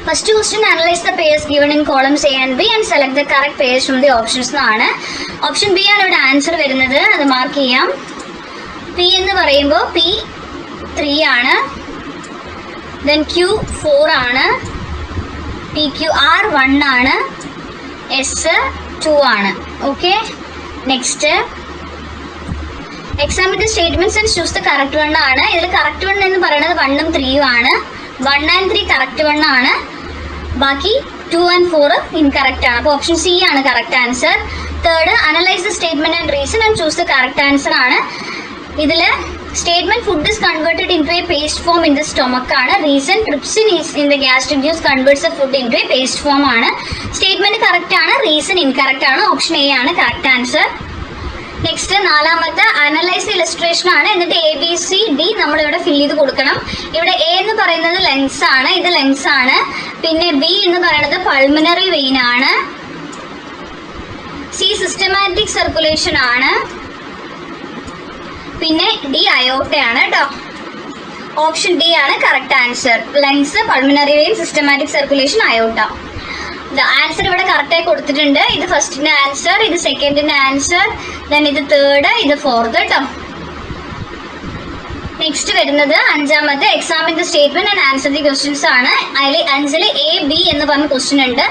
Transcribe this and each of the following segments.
First question analyse the pairs given in columns A and B and select the correct pairs from the options എന്നാണ്. Option B ആണ് ഇവിടെ answer വരുന്നത്. അത് mark ചെയ്യാം. P എന്ന് പറയുമ്പോൾ പി 3 ആണ്, ദെൻ ക്യൂ 4 ആണ്, പി ക്യൂ ആർ 1 ആണ്, എസ് 2 ആണ്. Okay, next examine the statements and choose the correct one ആണ്. ഇതിൽ കറക്റ്റ് വൺ എന്ന് പറയുന്നത് 1 ഉം 3 ആണ്. 1 and 3 കറക്റ്റ് വൺ ആണ്, ബാക്കി 2 and 4 ഇൻകറക്റ്റ് ആണ്. അപ്പോൾ ഓപ്ഷൻ സി ആണ് correct answer. Third analyse the statement and reason and choose the correct answer ആണ്. ഇതിൽ statement food is converted into a paste form in the stomach ആണ്. Reason trypsin is in the gastric juice converts the food into a paste form ആണ്. Statement correct ആണ്, reason incorrect ആണ്. Option A ആണ് correct answer. Next നാലാമത്തെ analyse illustration ആണ്. എന്നിട്ട് A B C D നമ്മളിവിടെ ഫിൽ ചെയ്ത് കൊടുക്കണം. ഇവിടെ എ എന്ന് പറയുന്നത് ലെങ്സ് ആണ്, ഇത് ലെങ്സ് ആണ്. പിന്നെ ബി എന്ന് പറയുന്നത് പൾമിനറി വെയിൻ ആണ്. സി സിസ്റ്റമാറ്റിക് സർക്കുലേഷൻ ആണ്. പിന്നെ ഡി അയോർട്ടയാണ് കേട്ടോ. ഓപ്ഷൻ ഡി ആണ് correct answer. Lungs, pulmonary vein, systematic circulation, aorta. Answer ഇവിടെ കറക്റ്റായി കൊടുത്തിട്ടുണ്ട്. ഇത് ഫസ്റ്റിന്റെ ആൻസർ, ഇത് സെക്കൻഡിന്റെ ആൻസർ, ദെൻ ഇത് തേർഡ്, ഇത് ഫോർത്ത് കേട്ടോ. നെക്സ്റ്റ് വരുന്നത് അഞ്ചാമത്തെ examine the statement and answer the questions ആണ്. അതിൽ 5 എ ബി എന്ന് പറഞ്ഞ ക്വസ്റ്റ്യൻ ഉണ്ട്.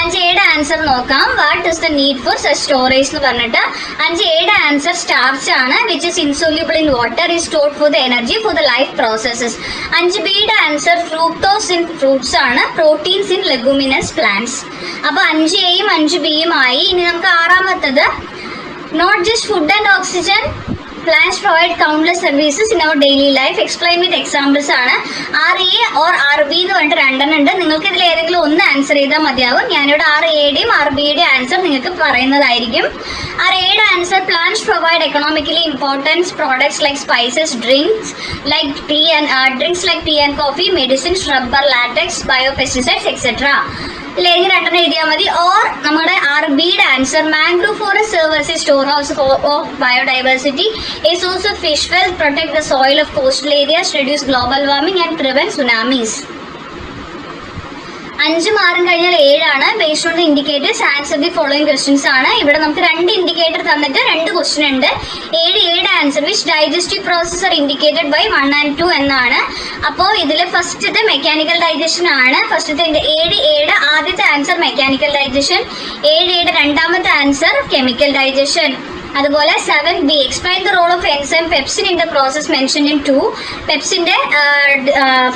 5 ആൻസർ നോക്കാം. What is the need for such storage എന്ന് പറഞ്ഞിട്ട് 5 ആൻസർ സ്റ്റാർച്ച് ആണ്, which is insoluble in water, is stored for the energy for the life processes. 5 answer fructose in fruits ആണ്, proteins in leguminous plants. അപ്പൊ 5 5 ആയി. ഇനി നമുക്ക് ആറാമത്തത് not just food and oxygen, plants provide countless services in our daily life. Explain with examples ആണ്. RA or RB എന്ന് പറഞ്ഞിട്ട് 2 ഉണ്ട്. നിങ്ങൾക്ക് ഇതിൽ ഏതെങ്കിലും ഒന്ന് ആൻസർ ചെയ്താൽ മതിയാവും. ഞാനിവിടെ RAയുടെയും RBയുടെയും ആൻസർ നിങ്ങൾക്ക് പറയുന്നതായിരിക്കും. RAയുടെ answer plants provide economically important products like spices, drinks like tea and coffee, medicines, rubber, latex, biopesticides, etc. ലേക്ക് 2 എഴുതിയാൽ മതി. ഓർ നമ്മുടെ RBയുടെ answer mangrove forest serve as a storehouse of biodiversity, a source of fish wealth, protect the soil of coastal areas, reduce global warming and prevent tsunamis. 5 മാറും കഴിഞ്ഞാൽ 7 ആണ്. Based on the indicators answer the following questions ആണ്. ഇവിടെ നമുക്ക് 2 indicator തന്നിട്ട് 2 question ഉണ്ട്. 7 answer which digestive process are indicated by 1 and 2 എന്നാണ്. അപ്പോൾ ഇതിൽ ഫസ്റ്റത്തെ മെക്കാനിക്കൽ ഡൈജഷൻ ആണ്. ഫസ്റ്റത്തെ 7 ആദ്യത്തെ ആൻസർ മെക്കാനിക്കൽ ഡൈജഷൻ, 7 രണ്ടാമത്തെ ആൻസർ കെമിക്കൽ ഡൈജഷൻ. അതുപോലെ 7B explain the role of enzyme pepsin in the process mention in 2. പെപ്സിന്റെ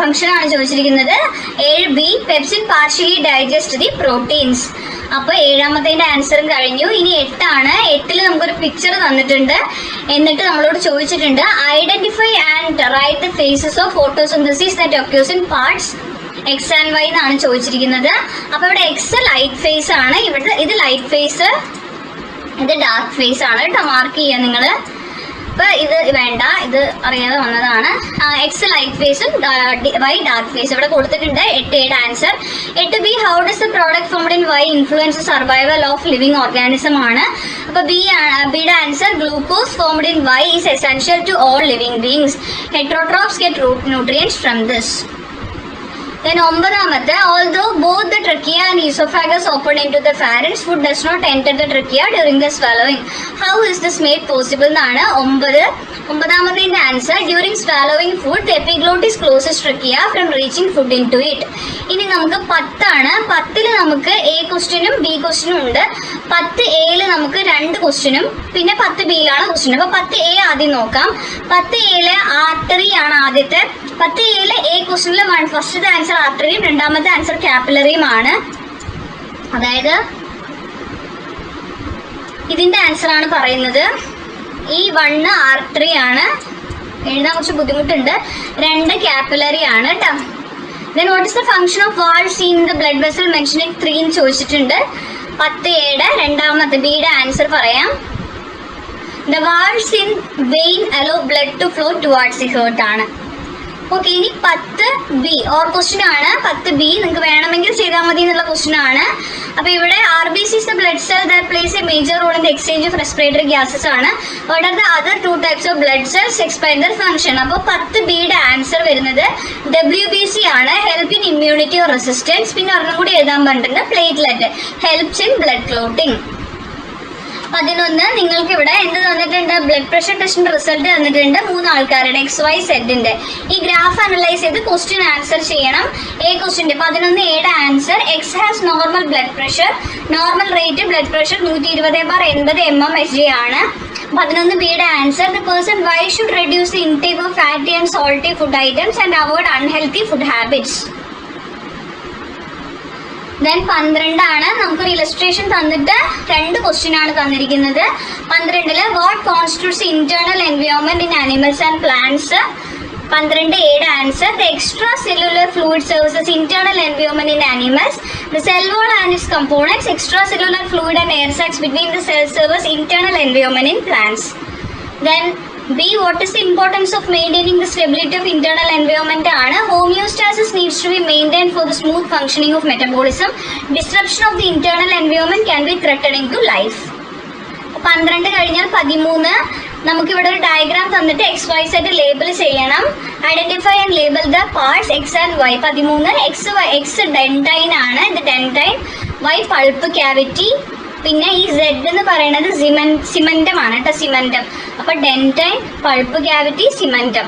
ഫംഗ്ഷൻ ആണ് ചോദിച്ചിരിക്കുന്നത്. 7B pepsin partially digest the proteins. അപ്പൊ 7ാമത്തെ ആൻസറും കഴിഞ്ഞു. ഇനി 8 ആണ്. 8ൽ നമുക്കൊരു പിക്ചർ തന്നിട്ടുണ്ട്. എന്നിട്ട് നമ്മളോട് ചോദിച്ചിട്ടുണ്ട് identify and write the phases of photosynthesis that occurs in parts X and Y എന്നാണ് ചോദിച്ചിരിക്കുന്നത്. അപ്പൊ ഇവിടെ എക്സ് ലൈറ്റ് ഫേസ് ആണ്, ഇവിടെ ഇത് ലൈറ്റ് ഫേസ്, ഇത് ഡാർക്ക് ഫേസ് ആണ് കേട്ടോ. മാർക്ക് ചെയ്യുക നിങ്ങൾ. അപ്പൊ ഇത് വേണ്ട, ഇത് അറിയാതെ വന്നതാണ്. എക്സ് ലൈറ്റ് ഫേസും വൈ ഡാർക്ക് ഫേസ് ഇവിടെ കൊടുത്തിട്ടുണ്ട്. 8 answer. 8B how does the product formed in Y influence survival of living organism ആണ്. അപ്പൊ ബിയുടെ answer glucose formed in Y is essential to all living beings. Heterotrophs get root nutrients from this. Then 9ാമത്തെ although both the trachea and esophagus open into the pharynx, food does not enter the trachea during the swallowing. How is this made possible എന്നാണ് 9ാമത്തെ answer. During swallowing food the epiglottis closes trachea from reaching food into it. ഇനി നമുക്ക് 10 ആണ്. 10ൽ നമുക്ക് A ക്വസ്റ്റ്യനും B ക്വസ്റ്റ്യനും ഉണ്ട്. 10Aയിൽ നമുക്ക് 2 ക്വസ്റ്റ്യനും പിന്നെ 10Bയിലാണ് ക്വസ്റ്റ്യൻ. അപ്പൊ 10A ആദ്യം നോക്കാം. 10Aയിലെ ആർട്ടറി ആണ് ആദ്യത്തെ. 10Aയിലെ A ക്വസ്റ്റ്യനിൽ ഫസ്റ്റത്തെ ആൻസർ ആർട്ടറിയും രണ്ടാമത്തെ ആൻസർ കാപ്പിലറിയും ആണ്. അതായത് ഇതിന്റെ ആൻസർ ആണ് പറയുന്നത്. ഈ 1 ആർട്ടറി ആണ്, എഴുതാൻ കുറച്ച് ബുദ്ധിമുട്ടുണ്ട്. 2 കാപ്പിലറി ആണ് കേട്ടോ. Then what is the function of valves in the blood vessel mentioned in 3 എന്ന് ചോദിച്ചിട്ടുണ്ട്. 10Aയുടെ രണ്ടാമത്തെ Bയുടെ ആൻസർ പറയാം. The valves in vein allow blood to flow towards the heart ആണ്. ഓക്കെ, ഇനി 10B ഓർ ക്വസ്റ്റ്യൻ ആണ്. 10B നിങ്ങൾക്ക് വേണമെങ്കിൽ ചെയ്താൽ മതി എന്നുള്ള ക്വസ്റ്റ്യൻ ആണ്. അപ്പൊ ഇവിടെ RBC is the blood cell that plays a major role in the exchange of respiratory gases ആണ്. What are the other two types of blood cells? Explain their function. അപ്പോൾ 10Bയുടെ ആൻസർ വരുന്നത് WBC ആണ്, help in immunity or resistance. പിന്നെ ഒരെണ്ണം കൂടി എഴുതാൻ പറഞ്ഞിട്ടുണ്ട്, platelet, helps in blood clotting. 11 നിങ്ങൾക്ക് ഇവിടെ എന്ത് തന്നിട്ടുണ്ട്? ബ്ലഡ് പ്രഷർ ടെസ്റ്റിന്റെ റിസൾട്ട് തന്നിട്ടുണ്ട് 3 ആൾക്കാരുടെ XYZന്റെ. ഈ ഗ്രാഫ് അനലൈസ് ചെയ്ത് ക്വസ്റ്റ്യൻ ആൻസർ ചെയ്യണം. ക്വസ്റ്റ്യന്റെ 11Aയുടെ answer, X has normal blood pressure, normal rate blood pressure 120/80 mmHg ആണ്. 11Bയുടെ answer, the person Y should reduce the intake of fatty and salty food items and avoid unhealthy food habits. Then 12 ആണ്. നമുക്കൊരു illustration തന്നിട്ട് 2 question ആണ് തന്നിരിക്കുന്നത്. 12 what constitutes internal environment in animals and plants. 12Aയുടെ answer, the extracellular fluid services internal environment in animals, the cell wall and its components, extracellular fluid and air sacs between the cell service internal environment in plants. Then B, what is the importance of maintaining the stability of internal environment ആണ്. Homeostasis needs to be maintained for the smooth functioning of metabolism. Disruption of the internal environment can be threatening to life. 12 കഴിഞ്ഞാൽ 13. നമുക്കിവിടെ ഒരു diagram തന്നിട്ട് XYZ label ചെയ്യണം. Identify and label the parts X and Y. 13 X dentine ആണ്, ഇത് dentine. Y pulp cavity. പിന്നെ ഈ Z എന്ന് പറയുന്നത് സിമന്റം ആണ് കേട്ടോ, സിമന്റം. അപ്പൊ ഡെൻറ്റൈൻ, പൾപ്പ് ക്യാവിറ്റി, സിമന്റം.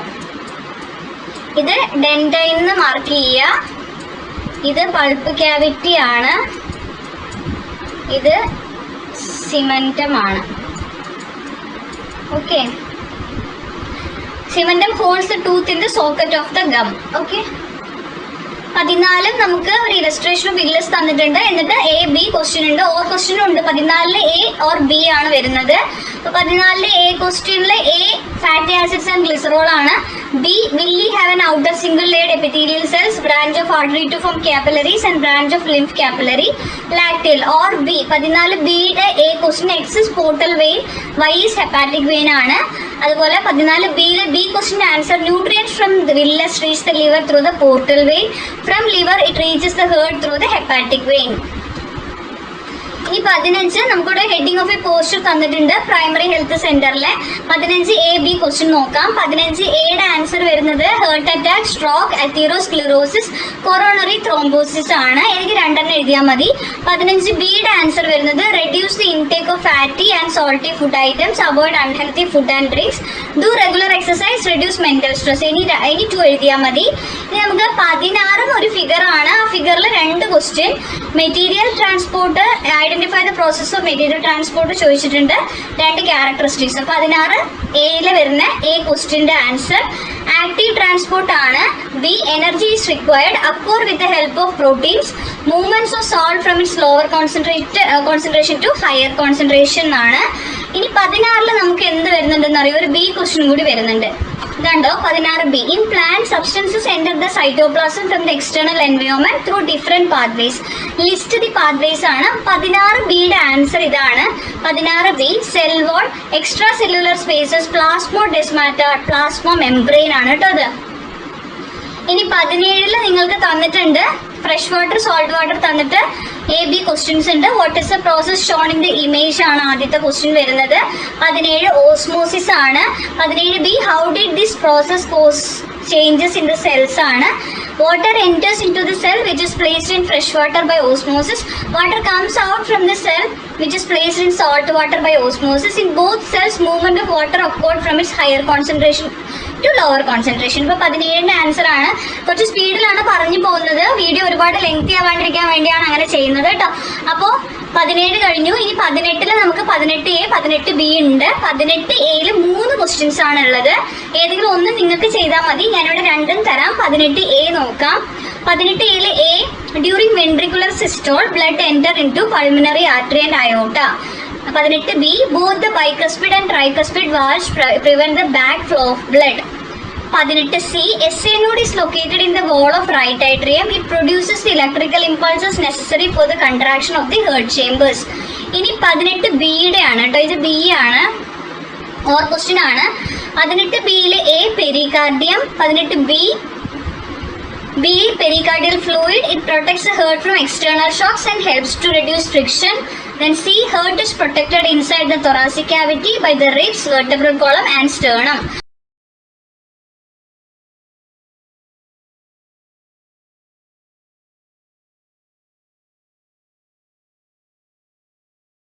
ഇത് ഡെൻറ്റൈൻ എന്ന് മാർക്ക് ചെയ്യുക. ഇത് പൾപ്പ് ക്യാവിറ്റി ആണ്, ഇത് സിമന്റം ആണ്. Okay, cementum holds the tooth in the socket of the gum. Okay, 14 നമുക്ക് ഒരു ഇലസ്ട്രേഷൻ ഓഫ് വിഗ്ലസ് തന്നിട്ടുണ്ട്. എന്നിട്ട് A, B ക്വസ്റ്റ്യൻ ഉണ്ട്, ഓർ ക്വസ്റ്റ്യനും ഉണ്ട്. 14 A ഓർ B ആണ് വരുന്നത്. 14 A ക്വസ്റ്റ്യനിൽ A fatty acids and glycerol ആണ്. B, villi have an outer single layered epithelial cells, branch of artery to form capillaries and branch of lymph capillary. Lacteal or B. 14Bയുടെ A question X is portal vein, Y is hepatic vein ആണ്. അതുപോലെ 14Bയിലെ B question answer, nutrients from the villus reach the liver through the portal vein. From liver it reaches the heart through the hepatic vein. ഇനി 15 നമുക്കിവിടെ heading of a poster തന്നിട്ടുണ്ട് primary health സെന്ററിലെ. 15A, B question നോക്കാം. 15Aയുടെ answer വരുന്നത് heart attack, stroke, atherosclerosis, coronary thrombosis ആണ്. എനിക്ക് 2 എഴുതിയാൽ മതി. 15Bയുടെ ആൻസർ വരുന്നത് reduce the intake of fatty and salty food items, avoid unhealthy food and drinks, do regular exercise, reduce mental stress. ഇനി 2 എഴുതിയാൽ മതി. ഇനി നമുക്ക് 16 ഒരു ഫിഗർ ആണ്. ആ ഫിഗറിൽ 2 question. Material transport, identify the process of material transport ചോദിച്ചിട്ടുണ്ട്. 2 ക്യാരക്ടറിസ്റ്റിക്സ്. 16Aയിൽ വരുന്ന A ക്വസ്റ്റ്യന്റെ ആൻസർ ആക്റ്റീവ് ട്രാൻസ്പോർട്ട് ആണ്. B, energy is required, acquire with the help of proteins, movements of salt from its lower concentration to higher concentration ആണ്. ഇനി 16 നമുക്ക് എന്ത് വരുന്നുണ്ടെന്ന് അറിയാം, ഒരു B ക്വസ്റ്റ്യൻ കൂടി വരുന്നുണ്ട്. ഇതുണ്ടോ 16B. In plant substances enter the cytoplasm from the external environment through different pathways. List the pathways ആണ്. 16Bയുടെ ആൻസർ ഇതാണ്. 16B, cell wall, extracellular spaces, plasmodesmata, plasma membrane ആണ് കേട്ടോ അത്. ഇനി 17 നിങ്ങൾക്ക് തന്നിട്ടുണ്ട് ഫ്രഷ് വാട്ടർ, സോൾട്ട് വാട്ടർ തന്നിട്ട് A-B ക്വസ്റ്റ്യൻസ് ഉണ്ട്. What is the process shown in the image ആണ് ആദ്യത്തെ ക്വസ്റ്റ്യൻ വരുന്നത്. 17 ഓസ്മോസിസ് ആണ്. 17B, how did this process cause changes in the cells ആണ്. Water enters into the cell which is placed in fresh water by osmosis. Water comes out from the cell which is placed in salt water by osmosis. In both cells, movement of water occurred from its higher concentration to lower concentration. ഇപ്പോൾ 17ന്റെ answer ആണ്. കുറച്ച് സ്പീഡിലാണ് പറഞ്ഞു പോകുന്നത്, video ഒരുപാട് lengthy ആവാണ്ടിരിക്കാൻ വേണ്ടിയാണ് അങ്ങനെ ചെയ്യുന്നത് കേട്ടോ. അപ്പോൾ 17 കഴിഞ്ഞു. ഇനി 18 നമുക്ക് 18A, 18B ഉണ്ട്. 18Aയിൽ 3 ക്വസ്റ്റ്യൻസ് ആണ് ഉള്ളത്. ഏതെങ്കിലും ഒന്ന് നിങ്ങൾക്ക് ചെയ്താൽ മതി. ഞാനിവിടെ 2 തരാം. 18A നോക്കാം. 18Aയിൽ A, during ventricular systole blood enter into pulmonary artery and aorta. 18B, both the bicuspid and tricuspid valves prevent the back flow of blood. 18C, SA node is located in the wall of right atrium. It produces the electrical impulses necessary for the contraction of the heart chambers. ഇനി 18Bയുടെ ആണ് കേട്ടോ, ഇത് B ആണ്, or question ആണ്. 18Bയിലെ A, pericardium. 18B, B. Pericardial fluid. It protects the heart from external shocks and helps to reduce friction. Then C. Heart is protected inside the thoracic cavity by the ribs, vertebral column and sternum.